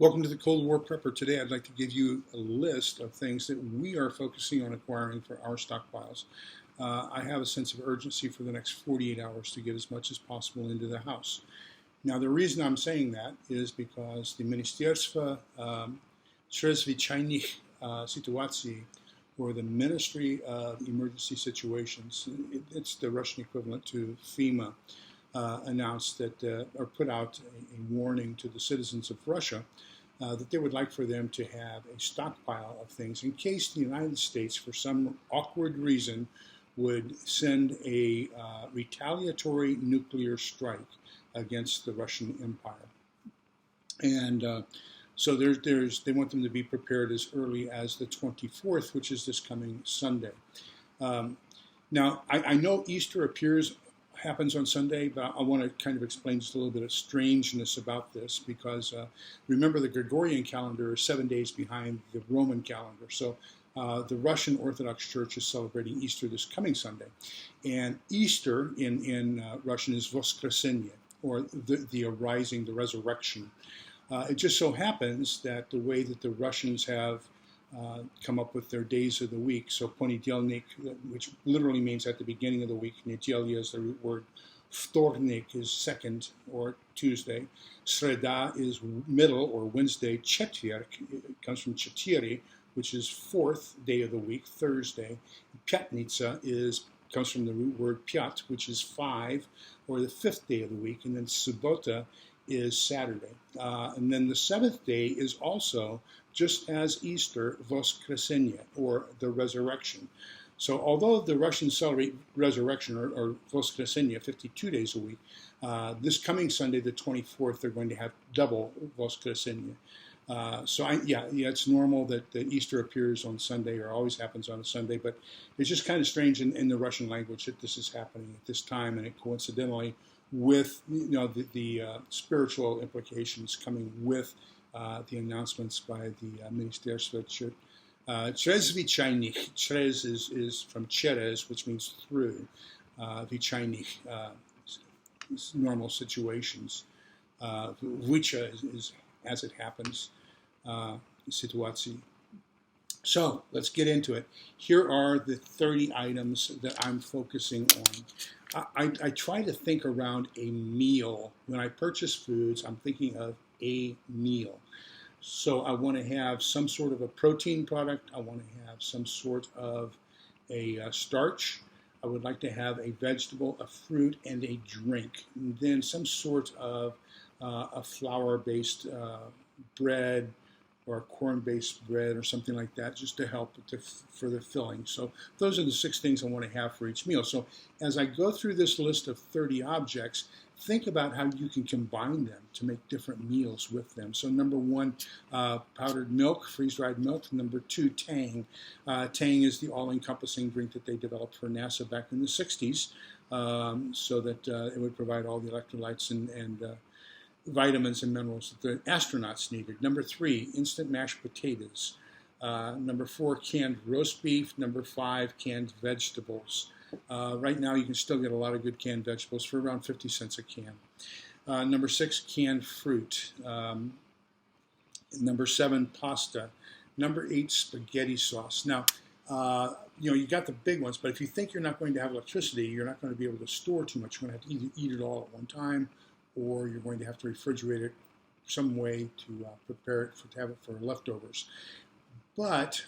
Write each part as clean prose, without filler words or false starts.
Welcome to the Cold War Prepper. Today I'd like to give you a list of things that we are focusing on acquiring for our stockpiles. I have a sense of urgency for the next 48 hours to get as much as possible into the house. Now the reason I'm saying that is because the ministерство чрезвычайных ситуаций, or the Ministry of Emergency Situations, it's the Russian equivalent to FEMA, announced that, or put out a warning to the citizens of Russia that they would like for them to have a stockpile of things in case the United States, for some awkward reason, would send a retaliatory nuclear strike against the Russian Empire. And so they want them to be prepared as early as the 24th, which is this coming Sunday. Now, I know Easter happens on Sunday, but I want to kind of explain just a little bit of strangeness about this because remember the Gregorian calendar is 7 days behind the Roman calendar. So the Russian Orthodox Church is celebrating Easter this coming Sunday. And Easter in Russian is Voskresenie, or the arising, the resurrection. It just so happens that the way that the Russians have come up with their days of the week. So poniedzielnik, which literally means at the beginning of the week. Nedelia is the root word. Wtornik is second or Tuesday. Sreda is middle or Wednesday. Четверг comes from четыре, which is fourth day of the week, Thursday. Pятница comes from the root word pят, which is five, or the fifth day of the week. And then Subota is Saturday. And then the seventh day is also, just as Easter, Voskresenie, or the resurrection. So although the Russians celebrate resurrection, or Voskresenie, 52 days a week, this coming Sunday, the 24th, they're going to have double Voskresenie. It's normal that Easter appears on Sunday, or always happens on a Sunday, but it's just kind of strange in the Russian language that this is happening at this time, and it coincidentally with the spiritual implications coming with the announcements by the министерство чрезвычайных. Чрез is from через, which means through. Звичайных, normal situations. Выча is as it happens. Ситуаций. So let's get into it. Here are the 30 items that I'm focusing on. I try to think around a meal. When I purchase foods, I'm thinking of a meal. So I want to have some sort of a protein product. I want to have some sort of a starch. I would like to have a vegetable, a fruit, and a drink. And then some sort of a flour-based bread, or a corn-based bread or something like that, just to help for the filling. So those are the 6 things I want to have for each meal. So as I go through this list of 30 objects, think about how you can combine them to make different meals with them. So number 1, powdered milk, freeze-dried milk. Number 2, Tang. Tang is the all-encompassing drink that they developed for NASA back in the 60s, so that it would provide all the electrolytes and vitamins and minerals that the astronauts needed. Number 3, instant mashed potatoes. Number 4, canned roast beef. Number 5, canned vegetables. Right now you can still get a lot of good canned vegetables for around 50 cents a can. Number 6, canned fruit. Number 7, pasta. Number 8, spaghetti sauce. Now, you got the big ones, but if you think you're not going to have electricity, you're not going to be able to store too much. You're going to have to either eat it all at one time, or you're going to have to refrigerate it some way to prepare it to have it for leftovers. But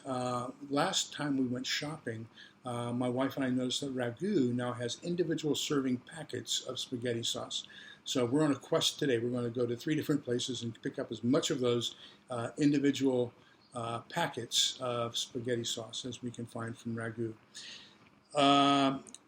last time we went shopping, my wife and I noticed that Ragu now has individual serving packets of spaghetti sauce. So we're on a quest today. We're going to go to 3 different places and pick up as much of those individual packets of spaghetti sauce as we can find from Ragu.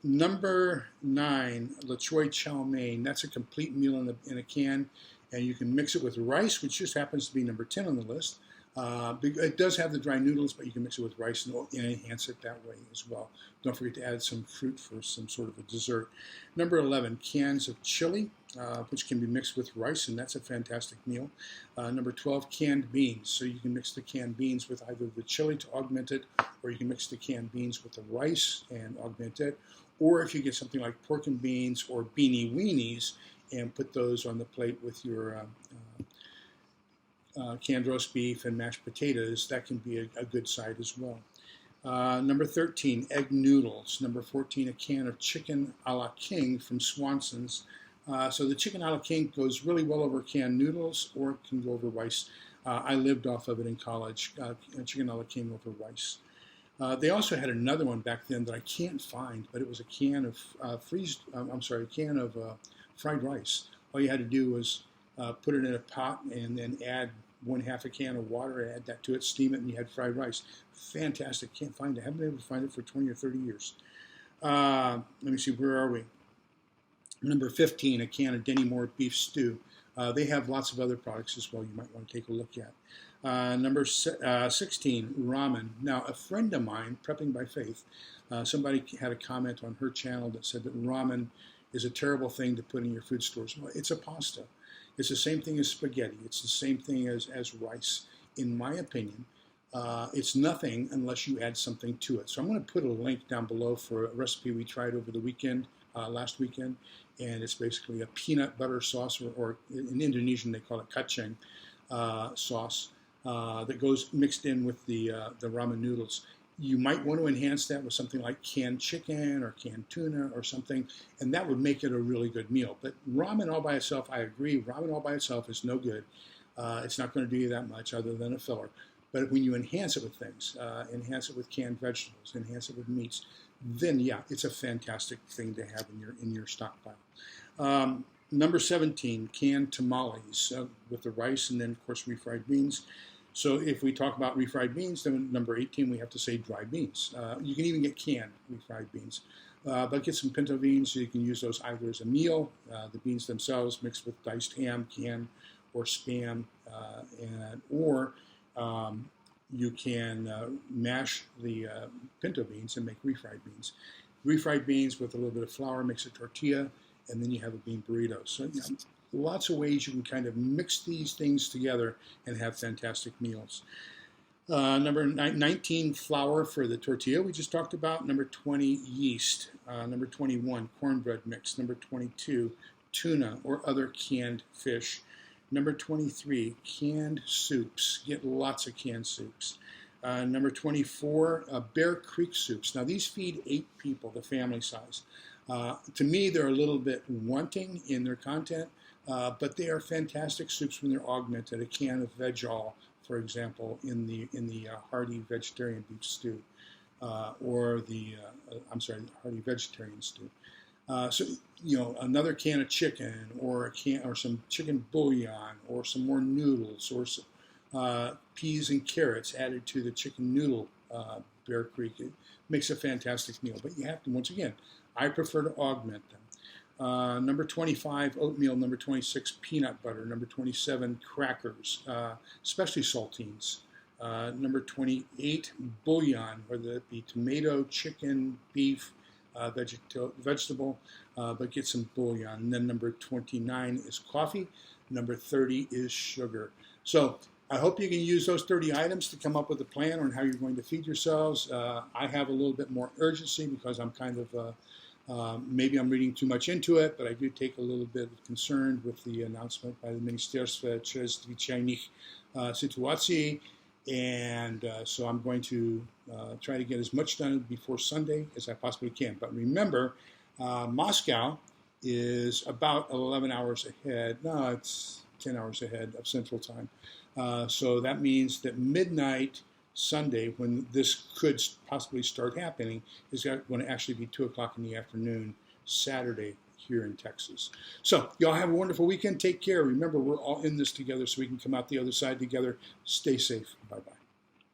Number 9, the Choi Chow Mein. That's a complete meal in a can, and you can mix it with rice, which just happens to be number 10 on the list. It does have the dry noodles, but you can mix it with rice and enhance it that way as well. Don't forget to add some fruit for some sort of a dessert. Number 11, cans of chili, which can be mixed with rice, and that's a fantastic meal. Number 12, canned beans. So you can mix the canned beans with either the chili to augment it, or you can mix the canned beans with the rice and augment it. Or if you get something like pork and beans or beanie weenies and put those on the plate with your canned roast beef and mashed potatoes, that can be a good side as well. Number 13, egg noodles. Number 14, a can of chicken a la king from Swanson's. So the chicken a la king goes really well over canned noodles, or it can go over rice. I lived off of it in college, chicken a la king over rice. They also had another one back then that I can't find, but it was a can of fried rice. All you had to do was put it in a pot and then add 1/2 a can of water, add that to it, steam it, and you had fried rice. Fantastic. Can't find it. Haven't been able to find it for 20 or 30 years. Let me see, where are we? Number 15, a can of Denny Moore beef stew. They have lots of other products as well you might want to take a look at. Number 16, ramen. Now, a friend of mine, Prepping by Faith, somebody had a comment on her channel that said that ramen is a terrible thing to put in your food stores. Well, it's a pasta. It's the same thing as spaghetti. It's the same thing as rice. In my opinion, it's nothing unless you add something to it. So I'm going to put a link down below for a recipe we tried over the weekend, last weekend, and it's basically a peanut butter sauce, or in Indonesian they call it kacang sauce, that goes mixed in with the ramen noodles. You might want to enhance that with something like canned chicken or canned tuna or something, and that would make it a really good meal. But ramen all by itself, I agree, ramen all by itself is no good. It's not going to do you that much other than a filler. But when you enhance it with things, enhance it with canned vegetables, enhance it with meats, then yeah, it's a fantastic thing to have in your stockpile. Number 17, canned tamales with the rice, and then of course refried beans. So if we talk about refried beans, then number 18, we have to say dry beans. You can even get canned refried beans. But get some pinto beans, so you can use those either as a meal, the beans themselves mixed with diced ham, canned, or Spam, or you can mash the pinto beans and make refried beans. Refried beans with a little bit of flour makes a tortilla, and then you have a bean burrito. So lots of ways you can kind of mix these things together and have fantastic meals. Number 19, flour for the tortilla we just talked about. Number 20, yeast. Number 21, cornbread mix. Number 22, tuna or other canned fish. Number 23, canned soups. Get lots of canned soups. Number 24, Bear Creek soups. Now these feed 8 people, the family size. To me, they're a little bit wanting in their content, but they are fantastic soups when they're augmented. A can of veg-all, for example, in the hearty vegetarian beef stew, or the hearty vegetarian stew. So another can of chicken, or some chicken bouillon, or some more noodles, or some, peas and carrots added to the chicken noodle Bear Creek. It makes a fantastic meal. But you have to, once again, I prefer to augment them. Number 25, oatmeal. Number 26, peanut butter. Number 27, crackers, especially saltines. Number 28, bouillon, whether it be tomato, chicken, beef, vegetable, but get some bouillon. And then number 29 is coffee. Number 30 is sugar. So I hope you can use those 30 items to come up with a plan on how you're going to feed yourselves. I have a little bit more urgency because I'm kind of, maybe I'm reading too much into it, but I do take a little bit of concern with the announcement by the ministerstvo, čreзвyczajnych, ситуаций. And so I'm going to try to get as much done before Sunday as I possibly can. But remember, Moscow is about 11 hours ahead. No, it's 10 hours ahead of Central Time. So that means that midnight Sunday, when this could possibly start happening, is going to actually be 2 o'clock in the afternoon Saturday here in Texas. So y'all have a wonderful weekend. Take care. Remember, we're all in this together so we can come out the other side together. Stay safe. Bye-bye.